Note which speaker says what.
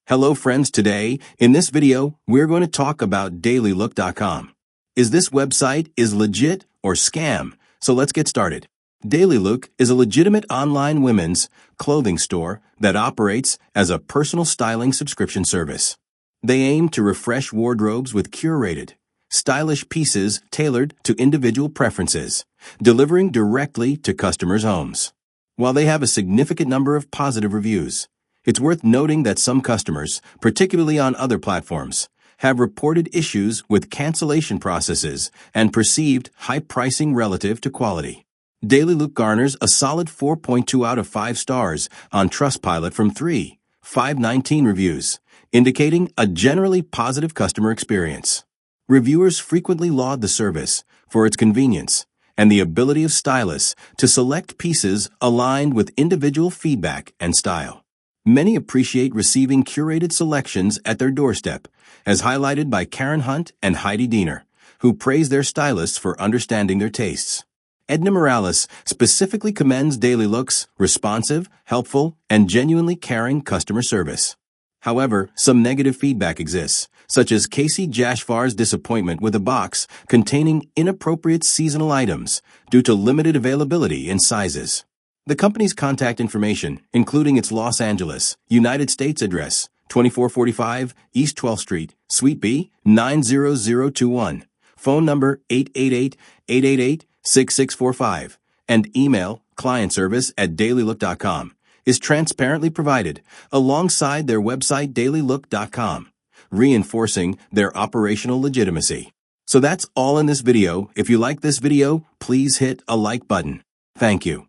Speaker 1: Hello friends, today, in this video, we're going to talk about DailyLook.com. Is this website legit or scam? So let's get started. DailyLook is a legitimate online women's clothing store that operates as a personal styling subscription service. They aim to refresh wardrobes with curated, stylish pieces tailored to individual preferences, delivering directly to customers' homes. While they have a significant number of positive reviews, it's worth noting that some customers, particularly on other platforms, have reported issues with cancellation processes and perceived high pricing relative to quality. DailyLook garners a solid 4.2 out of 5 stars on Trustpilot from 519 reviews, indicating a generally positive customer experience. Reviewers frequently laud the service for its convenience and the ability of stylists to select pieces aligned with individual feedback and style. Many appreciate receiving curated selections at their doorstep, as highlighted by Karen Hunt and Heidi Diener, who praise their stylists for understanding their tastes. Edna Morales specifically commends DailyLook's responsive, helpful, and genuinely caring customer service. However, some negative feedback exists, such as Casey Jashvar's disappointment with a box containing inappropriate seasonal items due to limited availability in sizes. The company's contact information, including its Los Angeles, United States address, 2445 East 12th Street, Suite B, 90021, phone number 888-888-6645, and email clientservice@dailylook.com, is transparently provided alongside their website dailylook.com, reinforcing their operational legitimacy. So that's all in this video. If you like this video, please hit a like button. Thank you.